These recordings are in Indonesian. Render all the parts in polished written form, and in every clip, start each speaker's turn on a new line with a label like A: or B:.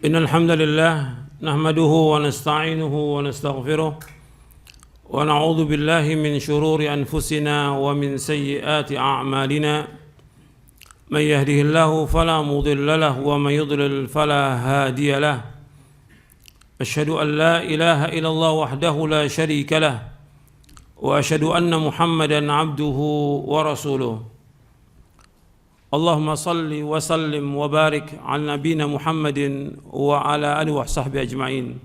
A: إن الحمد لله نحمده ونستعينه ونستغفره ونعوذ بالله من شرور أنفسنا ومن سيئات أعمالنا من يهده الله فلا مضل له ومن يضلل فلا هادي له أشهد أن لا إله إلا الله وحده لا شريك له وأشهد أن محمدا عبده ورسوله اللهم صل وسلم وبارك على نبينا محمد وعلى آله وصحبه أجمعين.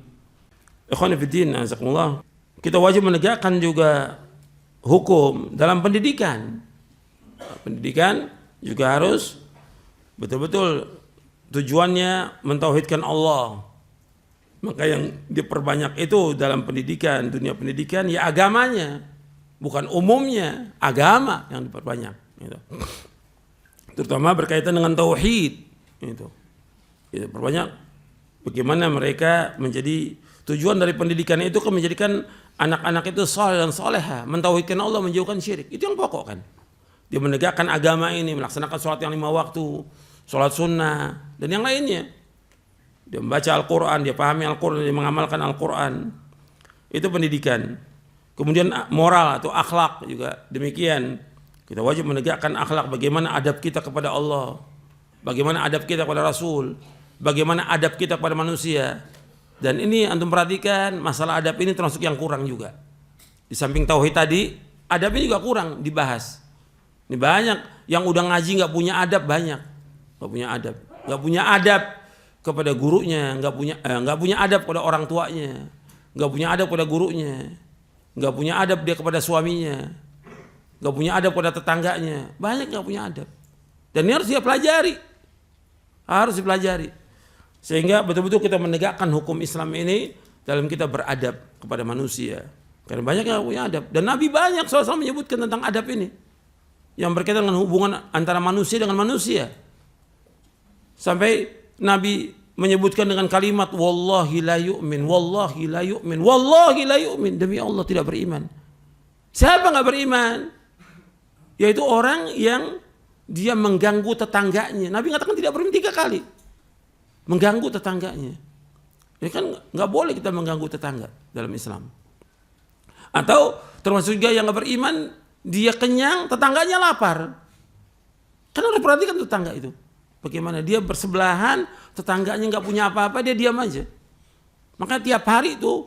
A: Ikhwan fillah, azakumullah. Kita wajib menegakkan juga hukum dalam pendidikan. Pendidikan juga harus betul-betul tujuannya mentauhidkan Allah. Maka yang diperbanyak itu dalam pendidikan, dunia pendidikan ya agamanya, bukan umumnya, agama yang diperbanyak. Gitu. Terutama berkaitan dengan tauhid. Gitu. Itu perbanyak bagaimana mereka menjadi tujuan dari pendidikan itu kan menjadikan anak-anak itu saleh dan soleha, mentauhidkan Allah, menjauhkan syirik. Itu yang pokok kan. Dia menegakkan agama ini, melaksanakan sholat yang 5 waktu, sholat sunnah dan yang lainnya. Dia membaca Al-Quran, dia pahami Al-Quran, dia mengamalkan Al-Quran. Itu pendidikan. Kemudian moral atau akhlak juga demikian. Kita wajib menegakkan akhlak, bagaimana adab kita kepada Allah, bagaimana adab kita kepada Rasul, bagaimana adab kita kepada manusia. Dan ini antum perhatikan, masalah adab ini termasuk yang kurang juga. Di samping tauhid tadi, adab ini juga kurang dibahas. Ini banyak yang udah ngaji nggak punya adab, banyak nggak punya adab kepada gurunya, nggak punya adab kepada orang tuanya, nggak punya adab kepada gurunya, nggak punya adab dia kepada suaminya, nggak punya adab kepada tetangganya, banyak nggak punya adab. Dan ini harus dia pelajari, sehingga betul-betul kita menegakkan hukum Islam ini dalam kita beradab kepada manusia. Karena banyak yang nggak punya adab. Dan Nabi banyak SAW menyebutkan tentang adab ini, yang berkaitan dengan hubungan antara manusia dengan manusia. Sampai Nabi menyebutkan dengan kalimat wallahi la yu'min, wallahi la yu'min, wallahi la yu'min, demi Allah tidak beriman. Siapa nggak beriman? Yaitu orang yang dia mengganggu tetangganya. Nabi mengatakan tidak beriman 3 kali. Mengganggu tetangganya. Ini kan nggak boleh kita mengganggu tetangga dalam Islam. Atau termasuk juga yang nggak beriman, dia kenyang, tetangganya lapar. Kan harus perhatikan tetangga itu. Bagaimana dia bersebelahan, tetangganya nggak punya apa-apa, dia diam aja. Maka tiap hari itu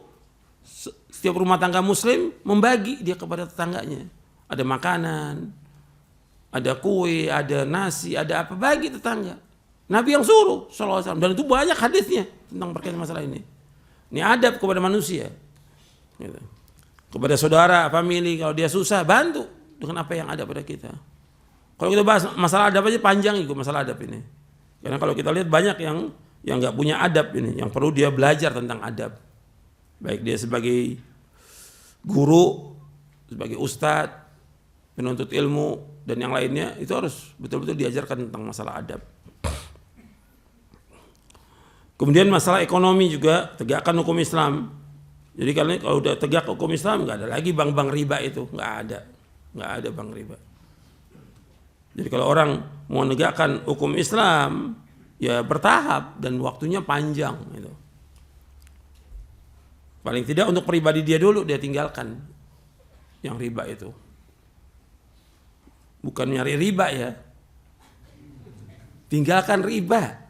A: setiap rumah tangga Muslim membagi dia kepada tetangganya. Ada makanan, ada kue, ada nasi, ada apa, bagi tetangga. Nabi yang suruh SAW, dan itu banyak hadisnya tentang berkaitan masalah ini. Ini adab kepada manusia. Gitu. Kepada saudara, family, kalau dia susah, bantu dengan apa yang ada pada kita. Kalau kita bahas masalah adab aja panjang juga masalah adab ini. Karena kalau kita lihat banyak yang nggak punya adab ini, yang perlu dia belajar tentang adab. Baik dia sebagai guru, sebagai ustadz, penuntut ilmu dan yang lainnya, itu harus betul-betul diajarkan tentang masalah adab. Kemudian masalah ekonomi juga, tegakkan hukum Islam. Jadi kalau udah tegak hukum Islam, nggak ada lagi bank-bank riba itu, nggak ada bank riba. Jadi kalau orang mau menegakkan hukum Islam, ya bertahap dan waktunya panjang. Gitu. Paling tidak untuk pribadi dia dulu, dia tinggalkan yang riba itu. Bukan nyari riba ya, tinggalkan riba.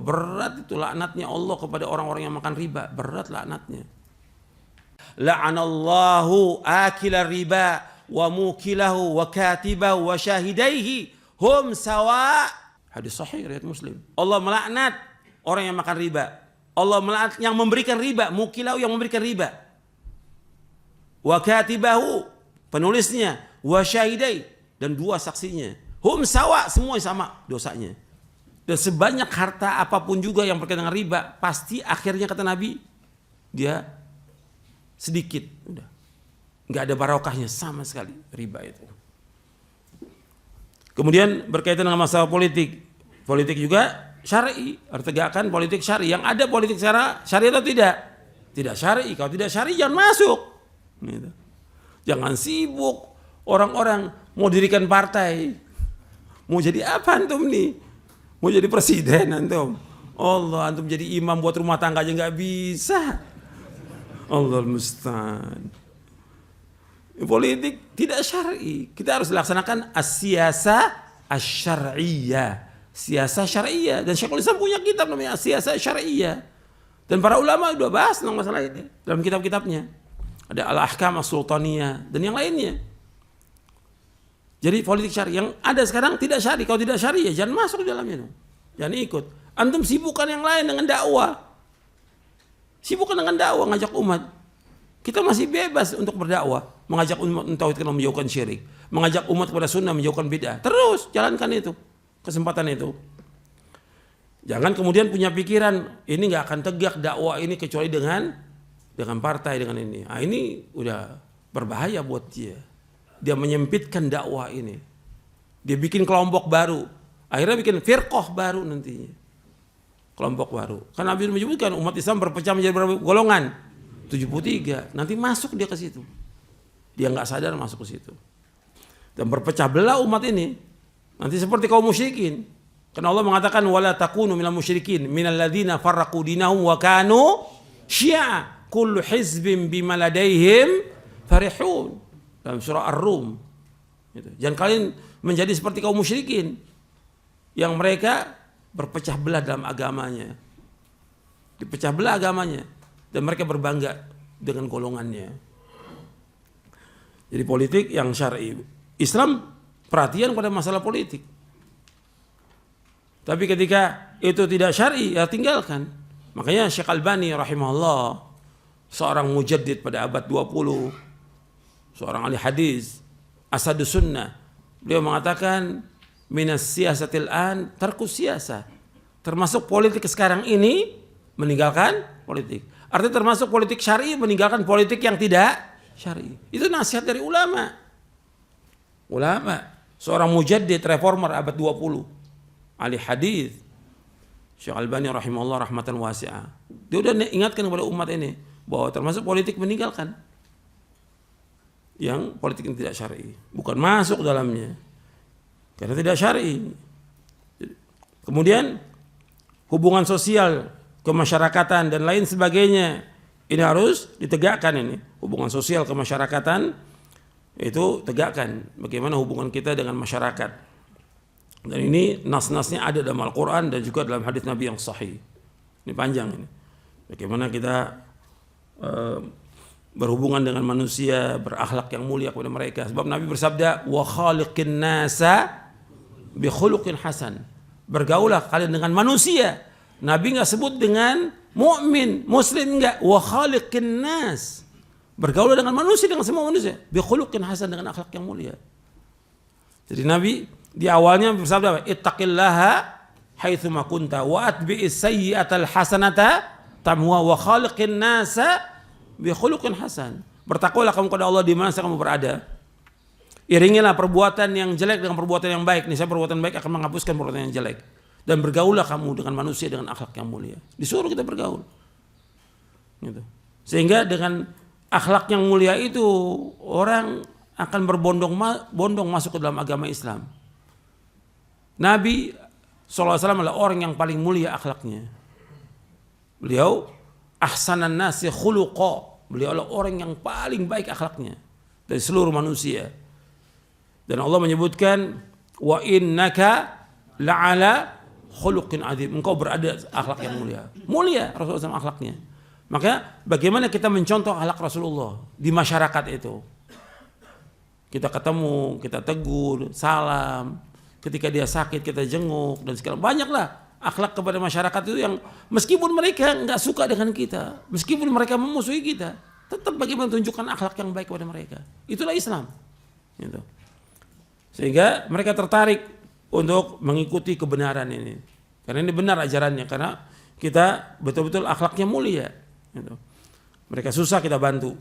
A: Berat itu laknatnya Allah kepada orang-orang yang makan riba, berat laknatnya. La'anallahu akila riba wa mukilahu wa katibahu wa syahidaihi hum sawa. Hadis sahih riwayat Muslim. Allah melaknat orang yang makan riba. Allah melaknat yang memberikan riba, mukilahu yang memberikan riba. Wa katibahu penulisnya, wa syahidai dan 2 saksinya. Hum sawa, semua sama dosanya. Dan sebanyak harta apapun juga yang berkaitan dengan riba, pasti akhirnya kata Nabi, dia sedikit, udah nggak ada barokahnya sama sekali riba itu. Kemudian berkaitan dengan masalah politik juga syar'i, harus tegakkan politik syar'i. Yang ada politik syar'i atau tidak? Tidak syar'i. Kalau tidak syar'i jangan masuk. Gitu. Jangan sibuk orang-orang mau dirikan partai, mau jadi apa antum nih? Mau jadi presiden antum? Allah, antum jadi imam buat rumah tangga aja nggak bisa. Allah musta'an. Politik tidak syar'i. Kita harus laksanakan as-siyasah asy-syar'iyyah. Siasah syar'iyyah. Dan Syekhul Islam punya kitab namanya as-siyasah syar'iyyah. Dan para ulama sudah bahas tentang masalah ini dalam kitab-kitabnya. Ada al-ahkam as-sultaniyah dan yang lainnya. Jadi politik syar'i yang ada sekarang tidak syar'i. Kalau tidak syar'i ya jangan masuk di dalamnya. Jangan ikut. Antum sibukkan yang lain dengan dakwah. Sibukkan dengan dakwah, ngajak umat. Kita masih bebas untuk berdakwah, mengajak umat mentauhidkan dan menjauhkan syirik, mengajak umat kepada sunnah, menjauhkan bid'ah. Terus jalankan itu, kesempatan itu. Jangan kemudian punya pikiran ini nggak akan tegak dakwah ini kecuali dengan partai dengan ini. Nah, ini udah berbahaya buat dia. Dia menyempitkan dakwah ini. Dia bikin kelompok baru. Akhirnya bikin firqah baru nantinya. Kelompok baru. Karena Nabi menyebutkan umat Islam berpecah menjadi berapa golongan? 73. Nanti masuk dia ke situ. Dia nggak sadar masuk ke situ. Dan berpecah belah umat ini. Nanti seperti kaum musyrikin. Karena Allah mengatakan wala takunu minal musyrikin minal ladzina farraqu dinahum wa kanu syi'a kullu hizbin bima ladaihim farihun. Dalam surah Ar-Rum. Jangan kalian menjadi seperti kaum musyrikin yang mereka berpecah belah dalam agamanya. Dipecah belah agamanya dan mereka berbangga dengan golongannya. Jadi politik yang syar'i. Islam perhatian pada masalah politik. Tapi ketika itu tidak syar'i ya tinggalkan. Makanya Syekh Albani rahimahullah, seorang mujaddid pada abad 20, seorang ahli hadis, asadus sunnah, beliau mengatakan minas siyasatil an tarkus siyasah. Termasuk politik sekarang ini meninggalkan politik. Artinya termasuk politik syar'i meninggalkan politik yang tidak syar'i. Itu nasihat dari ulama. Ulama, seorang mujaddid reformer abad 20. Ahli hadis Syekh Albani rahimahullah rahmatan wasi'ah. Dia udah ingatkan kepada umat ini bahwa termasuk politik meninggalkan yang politik yang tidak syar'i, bukan masuk dalamnya karena tidak syar'i. Kemudian hubungan sosial, kemasyarakatan dan lain sebagainya ini harus ditegakkan. Ini hubungan sosial kemasyarakatan itu tegakkan. Bagaimana hubungan kita dengan masyarakat. Dan ini nas-nasnya ada dalam Al-Quran dan juga dalam hadis Nabi yang sahih. Ini panjang ini. Bagaimana kita berhubungan dengan manusia, berakhlak yang mulia kepada mereka. Sebab Nabi bersabda, wa khaliqin nasa bi khuluqin hasan. Bergaulah kalian dengan manusia. Nabi enggak sebut dengan mukmin, muslim enggak. Wa khaliqin nas. Bergaulah dengan manusia, dengan semua manusia. Bi khuluqin hasan, dengan akhlak yang mulia. Jadi Nabi di awalnya bersabda, ittaqillaha haitsu ma kunta wa atbi'is sayyi'atal hasanata tamhuha wa khaliqin nasa bi khuluqin hasan. Bertakwalah kamu kepada Allah di mana kamu berada. Iringilah perbuatan yang jelek dengan perbuatan yang baik. Niscaya perbuatan baik akan menghapuskan perbuatan yang jelek. Dan bergaulah kamu dengan manusia dengan akhlak yang mulia. Disuruh kita bergaul. Gitu. Sehingga dengan akhlak yang mulia itu orang akan berbondong-bondong masuk ke dalam agama Islam. Nabi SAW adalah orang yang paling mulia akhlaknya. Beliau ahsanan nasi khuluqa. Beliau adalah orang yang paling baik akhlaknya dari seluruh manusia. Dan Allah menyebutkan wa innaka la'ala khuluqin adzim. Engkau berada akhlak yang mulia. Mulia Rasulullah SAW akhlaknya. Maka bagaimana kita mencontoh akhlak Rasulullah di masyarakat itu? Kita ketemu, kita tegur, salam. Ketika dia sakit kita jenguk dan segala banyaklah akhlak kepada masyarakat itu yang meskipun mereka nggak suka dengan kita, meskipun mereka memusuhi kita, tetap bagaimana tunjukkan akhlak yang baik kepada mereka. Itulah Islam. Gitu. Sehingga mereka tertarik untuk mengikuti kebenaran ini. Karena ini benar ajarannya, karena kita betul-betul akhlaknya mulia. Gitu. Mereka susah kita bantu.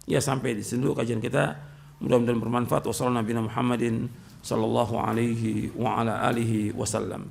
A: Ya sampai di sini dulu kajian kita. Mudah-mudahan bermanfaat. Wassalamualaikum warahmatullahi wabarakatuh. Sallallahu alaihi wa ala alihi wasallam.